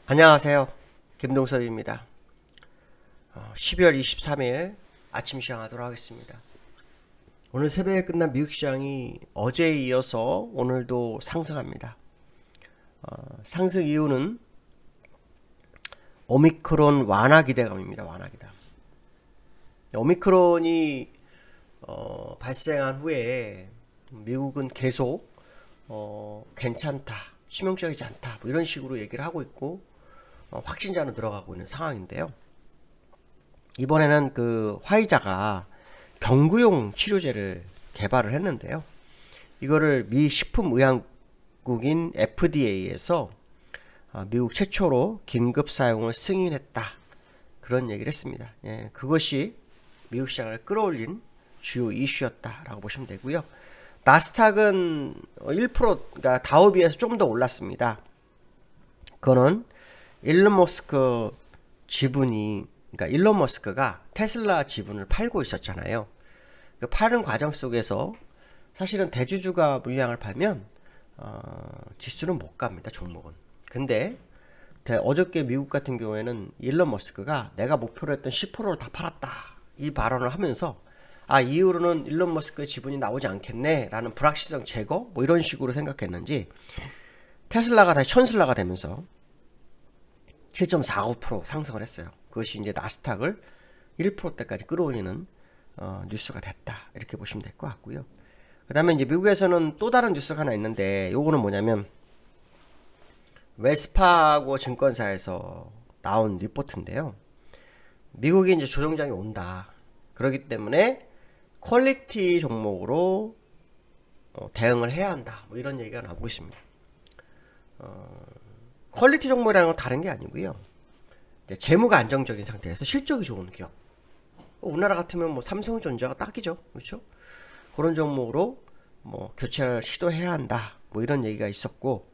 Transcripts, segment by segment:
안녕하세요. 김동섭입니다. 12월 23일 아침 시작하도록 하겠습니다. 오늘 새벽에 끝난 미국 시장이 어제에 이어서 오늘도 상승합니다. 상승 이유는 오미크론 완화 기대감입니다. 완화 기대감. 오미크론이 발생한 후에 미국은 계속 괜찮다, 치명적이지 않다 뭐 이런 식으로 얘기를 하고 있고 확진자는 들어가고 있는 상황인데요. 이번에는 그 화이자가 경구용 치료제를 개발을 했는데요. 이거를 미 식품의약국인 FDA에서 미국 최초로 긴급 사용을 승인했다. 그런 얘기를 했습니다. 예, 그것이 미국 시장을 끌어올린 주요 이슈였다라고 보시면 되고요. 나스닥은 1%, 그러니까 다우에 비해서 좀 더 올랐습니다. 그거는 일론 머스크 지분이, 그러니까 일론 머스크가 테슬라 지분을 팔고 있었잖아요. 그 파는 과정 속에서 사실은 대주주가 물량을 팔면 지수는 못 갑니다. 종목은. 근데 어저께 미국 같은 경우에는 일론 머스크가 내가 목표로 했던 10%를 다 팔았다 이 발언을 하면서 이후로는 일론 머스크의 지분이 나오지 않겠네 라는 불확실성 제거 뭐 이런 식으로 생각했는지 테슬라가 다시 천슬라가 되면서 7.49% 상승을 했어요. 그것이 이제 나스닥을 1%대까지 끌어올리는 뉴스가 됐다 이렇게 보시면 될 것 같고요. 그 다음에 이제 미국에서는 또 다른 뉴스가 하나 있는데 요거는 뭐냐면 웰스파고 증권사에서 나온 리포트인데요. 미국이 이제 조정장이 온다. 그렇기 때문에 퀄리티 종목으로 대응을 해야 한다. 뭐 이런 얘기가 나오고 있습니다. 퀄리티 종목이라는 건 다른 게 아니고요. 재무가 안정적인 상태에서 실적이 좋은 기업. 우리나라 같으면 뭐 삼성전자가 딱이죠. 그렇죠? 그런 종목으로 뭐 교체를 시도해야 한다. 뭐 이런 얘기가 있었고,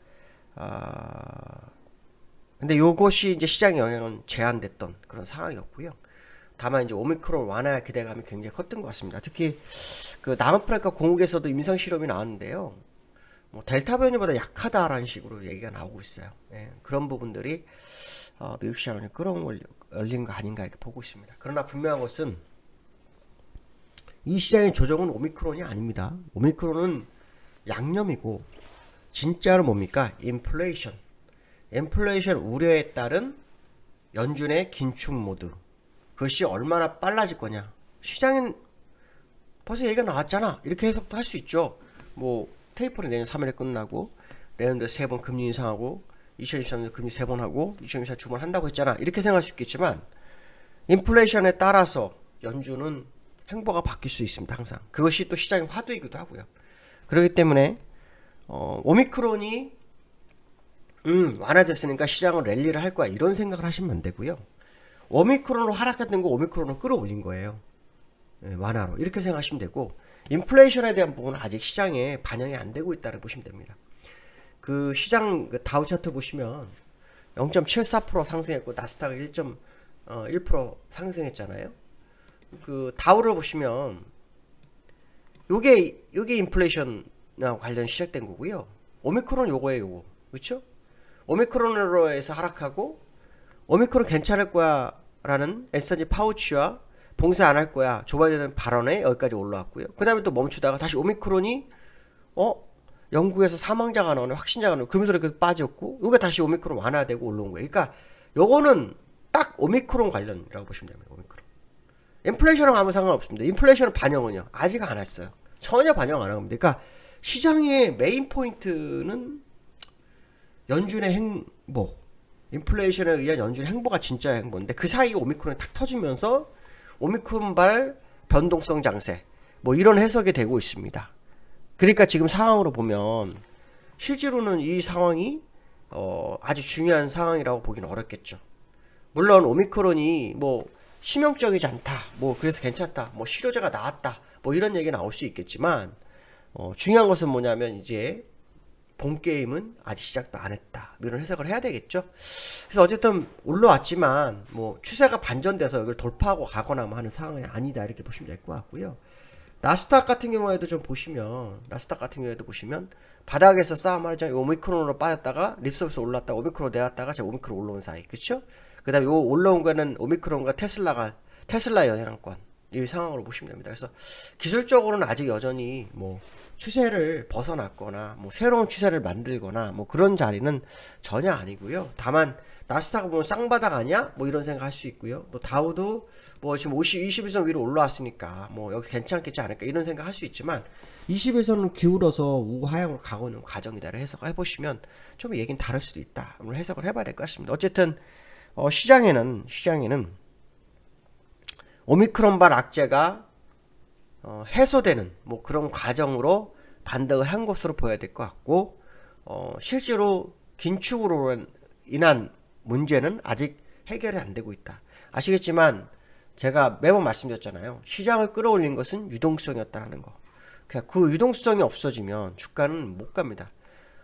근데 요것이 이제 시장 영향은 제한됐던 그런 상황이었고요. 다만 이제 오미크론 완화 기대감이 굉장히 컸던 것 같습니다. 특히 그 남아프리카 공국에서도 임상 실험이 나왔는데요. 뭐 델타 변이보다 약하다라는 식으로 얘기가 나오고 있어요. 예, 그런 부분들이 미국 시장을 끌어올린 거 아닌가 이렇게 보고 있습니다. 그러나 분명한 것은 이 시장의 조정은 오미크론이 아닙니다. 오미크론은 양념이고 진짜로 뭡니까? 인플레이션 우려에 따른 연준의 긴축 모드. 그것이 얼마나 빨라질 거냐. 시장엔 벌써 얘기가 나왔잖아. 이렇게 해석도 할 수 있죠. 뭐 테이퍼는 내년 3월에 끝나고 내년도에 3번 금리 인상하고 2023년도 금리 3번 하고 2024년 2번 한다고 했잖아. 이렇게 생각할 수 있겠지만 인플레이션에 따라서 연준은 행보가 바뀔 수 있습니다. 항상. 그것이 또 시장의 화두이기도 하고요. 그렇기 때문에 오미크론이 완화됐으니까 시장은 랠리를 할 거야. 이런 생각을 하시면 안 되고요. 오미크론으로 하락했던 거 오미크론으로 끌어올린 거예요. 완화로. 이렇게 생각하시면 되고 인플레이션에 대한 부분은 아직 시장에 반영이 안 되고 있다고 보시면 됩니다. 그 시장 다우 차트 보시면 0.74% 상승했고 나스닥 1% 상승했잖아요. 그 다우를 보시면 요게 인플레이션과 관련 시작된 거고요. 오미크론 요거예요, 요거. 그렇죠? 오미크론으로 해서 하락하고 오미크론 괜찮을 거야 라는 앤서니 파우치와 봉쇄 안 할 거야 조 바이든 발언에 여기까지 올라왔고요. 그 다음에 또 멈추다가 다시 오미크론이 영국에서 사망자가 나오네, 확진자가 나오네, 그러면서 이렇게 빠졌고 요게 다시 오미크론 완화되고 올라온 거예요. 그러니까 요거는 딱 오미크론 관련이라고 보시면 됩니다. 오미크론. 인플레이션은 아무 상관없습니다. 인플레이션 반영은요 아직 안 했어요. 전혀 반영 안 합니다. 그러니까 시장의 메인 포인트는 연준의 행보, 인플레이션에 의한 연준의 행보가 진짜 행보인데 그 사이에 오미크론이 탁 터지면서 오미크론발 변동성 장세 뭐 이런 해석이 되고 있습니다. 그러니까 지금 상황으로 보면 실제로는 이 상황이 아주 중요한 상황이라고 보기는 어렵겠죠. 물론 오미크론이 뭐 치명적이지 않다, 뭐 그래서 괜찮다, 뭐 치료제가 나왔다, 뭐 이런 얘기 나올 수 있겠지만 중요한 것은 뭐냐면 이제 본 게임은 아직 시작도 안 했다. 이런 해석을 해야 되겠죠. 그래서 어쨌든 올라왔지만 뭐 추세가 반전돼서 이걸 돌파하고 가거나 뭐 하는 상황이 아니다 이렇게 보시면 될 것 같고요. 나스닥 같은 경우에도 보시면 바닥에서 싸움하자 오미크론으로 빠졌다가 립서비스 올랐다가 오미크론 내렸다가 제 오미크론 올라온 사이, 그쵸? 그 다음에 요 올라온 거는 오미크론과 테슬라 영향권 이 상황으로 보시면 됩니다. 그래서 기술적으로는 아직 여전히 뭐 추세를 벗어났거나 뭐 새로운 추세를 만들거나 뭐 그런 자리는 전혀 아니고요. 다만 나스닥은 뭐 쌍바닥 아니야? 뭐 이런 생각 할 수 있고요. 뭐 다우도 뭐 지금 21선 위로 올라왔으니까 뭐 여기 괜찮겠지 않을까 이런 생각 할 수 있지만 21선은 기울어서 우하향으로 가고 있는 과정이다를 해석해 보시면 좀 얘기는 다를 수도 있다. 오늘 해석을 해봐야 될 것 같습니다. 어쨌든 시장에는 오미크론발 악재가 해소되는 뭐 그런 과정으로 반등을 한 것으로 보여야 될 것 같고 실제로 긴축으로 인한 문제는 아직 해결이 안 되고 있다. 아시겠지만 제가 매번 말씀드렸잖아요. 시장을 끌어올린 것은 유동성이었다는 거. 그 유동성이 없어지면 주가는 못 갑니다.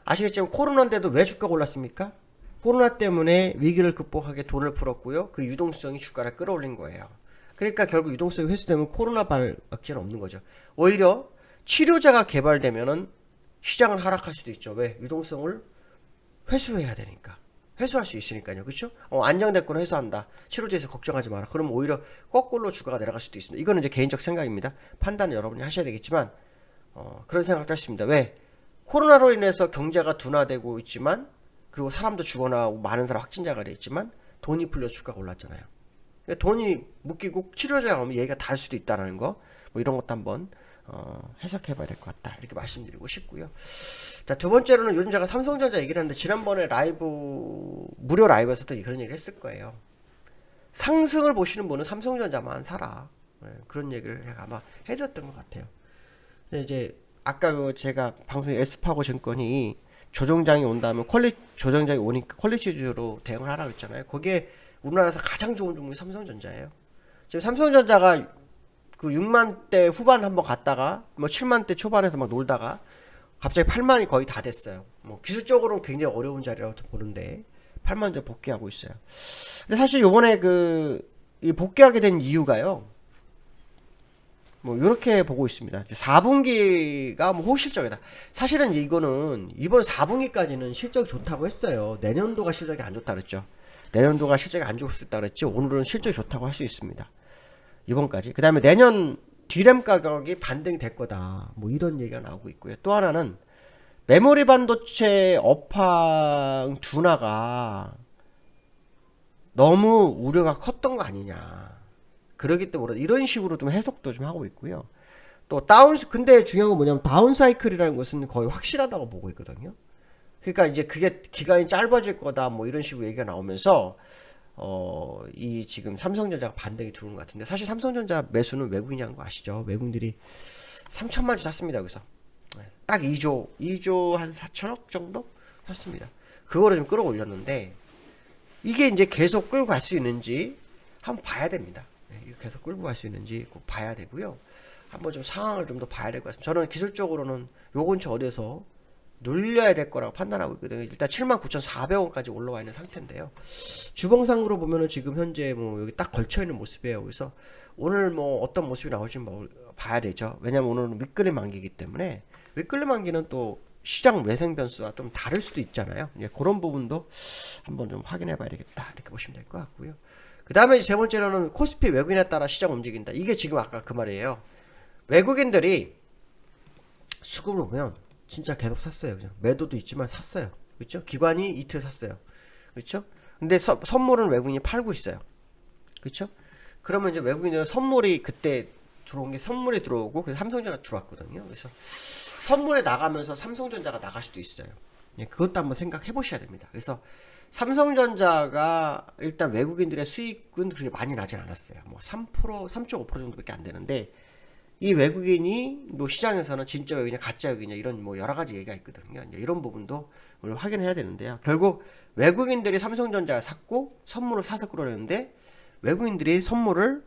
아시겠지만 코로나인데도 왜 주가가 올랐습니까? 코로나 때문에 위기를 극복하게 돈을 풀었고요. 그 유동성이 주가를 끌어올린 거예요. 그러니까 결국 유동성이 회수되면 코로나발 악재는 없는 거죠. 오히려 치료제가 개발되면은 시장을 하락할 수도 있죠. 왜? 유동성을 회수해야 되니까. 회수할 수 있으니까요. 그렇죠? 안정됐거나 회수한다. 치료제에서 걱정하지 마라. 그러면 오히려 거꾸로 주가가 내려갈 수도 있습니다. 이거는 이제 개인적 생각입니다. 판단은 여러분이 하셔야 되겠지만 그런 생각도 했습니다. 왜? 코로나로 인해서 경제가 둔화되고 있지만 그리고 사람도 죽어나가고 많은 사람 확진자가 돼 있지만 돈이 풀려 주가가 올랐잖아요. 돈이 묶이고 치료제가 오면 얘기가 다를 수도 있다는 거, 뭐 이런 것도 한번 해석해봐야 될 것 같다 이렇게 말씀드리고 싶고요. 자, 두 번째로는 요즘 제가 삼성전자 얘기를 했는데 지난번에 무료 라이브에서도 그런 얘기를 했을 거예요. 상승을 보시는 분은 삼성전자만 사라, 그런 얘기를 제가 아마 해드렸던 것 같아요. 근데 이제 아까 제가 방송에 에스파고 증권이 조정장이 온다면 조정장이 오니까 퀄리티주로 대응을 하라고 했잖아요. 거기에 우리나라에서 가장 좋은 종목이 삼성전자예요. 지금 삼성전자가 그 6만대 후반 한번 갔다가 뭐 7만대 초반에서 막 놀다가 갑자기 8만이 거의 다 됐어요. 뭐 기술적으로는 굉장히 어려운 자리라고 보는데 8만 점 복귀하고 있어요. 근데 사실 요번에 이 복귀하게 된 이유가요. 뭐 이렇게 보고 있습니다. 4분기가 뭐 호실적이다. 사실은 이거는 이번 4분기까지는 실적이 좋다고 했어요. 내년도가 실적이 안 좋다 그랬죠. 내년도가 실적이 안 좋을 수 있다 그랬죠. 오늘은 실적이 좋다고 할 수 있습니다. 이번까지. 그 다음에 내년 D램 가격이 반등이 될 거다. 뭐 이런 얘기가 나오고 있고요. 또 하나는 메모리 반도체 업황 둔화가 너무 우려가 컸던 거 아니냐. 그러기 때문에 이런 식으로 좀 해석도 좀 하고 있고요. 또 근데 중요한 건 뭐냐면 다운 사이클이라는 것은 거의 확실하다고 보고 있거든요. 그러니까 이제 그게 기간이 짧아질 거다 뭐 이런 식으로 얘기가 나오면서 이 지금 삼성전자가 반등이 들어오는 것 같은데, 사실 삼성전자 매수는 외국인이 한 거 아시죠? 외국인들이 3천만 주 샀습니다. 여기서 딱 2조 한 4천억 정도 샀습니다. 그거를 좀 끌어올렸는데 이게 이제 계속 끌고 갈 수 있는지 한번 봐야 됩니다. 계속 끌고 갈 수 있는지 꼭 봐야 되고요. 한번 좀 상황을 좀 더 봐야 될 것 같습니다. 저는 기술적으로는 요 근처 어디에서 눌려야 될 거라고 판단하고 있거든요. 일단 79,400원까지 올라와 있는 상태인데요. 주봉상으로 보면은 지금 현재 뭐 여기 딱 걸쳐 있는 모습이에요. 그래서 오늘 뭐 어떤 모습이 나올지 뭐 봐야 되죠. 왜냐면 오늘은 윗끌림 만기이기 때문에 윗끌림 만기는 또 시장 외생 변수와 좀 다를 수도 있잖아요. 그런 부분도 한번 좀 확인해 봐야 되겠다 이렇게 보시면 될 것 같고요. 그 다음에 세 번째로는 코스피 외국인에 따라 시장 움직인다. 이게 지금 아까 그 말이에요. 외국인들이 수급을 보면 진짜 계속 샀어요. 그죠? 매도도 있지만 샀어요. 그렇죠? 기관이 이틀 샀어요. 그렇죠? 근데 선물은 외국인이 팔고 있어요. 그렇죠? 그러면 이제 외국인들은 선물이 그때 들어온 게 선물이 들어오고 그래서 삼성전자가 들어왔거든요. 그래서 선물에 나가면서 삼성전자가 나갈 수도 있어요. 그것도 한번 생각해 보셔야 됩니다. 그래서 삼성전자가 일단 외국인들의 수익은 그렇게 많이 나진 않았어요. 뭐 3%, 3.5% 정도밖에 안 되는데 이 외국인이 뭐 시장에서는 진짜 외국인이냐 가짜 외국인이냐 이런 뭐 여러 가지 얘기가 있거든요. 이런 부분도 우리 확인해야 되는데요. 결국 외국인들이 삼성전자를 샀고 선물을 사서 끌어내는데 외국인들이 선물을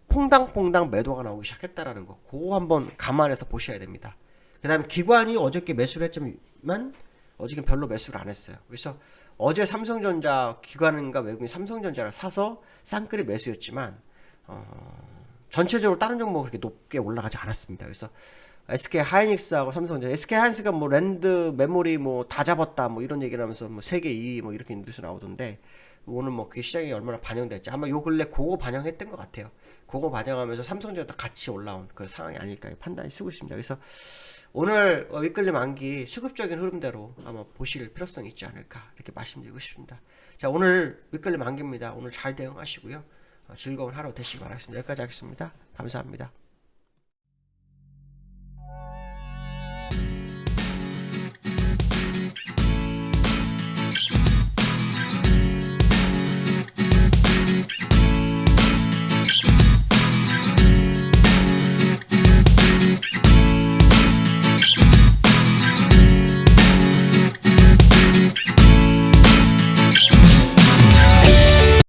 퐁당퐁당 매도가 나오기 시작했다라는 거, 그거 한번 감안해서 보셔야 됩니다. 그 다음에 기관이 어저께 매수를 했지만 어저께 별로 매수를 안 했어요. 그래서 어제 삼성전자 기관인가 외국인 삼성전자를 사서 쌍끌이 매수였지만 전체적으로 다른 종목은 그렇게 높게 올라가지 않았습니다. 그래서 SK 하이닉스하고 삼성전자, SK 하이닉스가 뭐 랜드 메모리 뭐 다 잡았다 뭐 이런 얘기를 하면서 뭐 세계 2위 뭐 이렇게 뉴스 나오던데, 오늘 뭐 그게 시장에 얼마나 반영됐지, 아마 요 근래 그거 반영했던 것 같아요. 그거 반영하면서 삼성전자 같이 올라온 그런 상황이 아닐까 판단이 쓰고 있습니다. 그래서 오늘 윗끌림 만기 수급적인 흐름대로 아마 보실 필요성이 있지 않을까 이렇게 말씀드리고 싶습니다. 자, 오늘 윗끌림 만기입니다. 오늘 잘 대응하시고요. 즐거운 하루 되시기 바라겠습니다. 여기까지 하겠습니다. 감사합니다.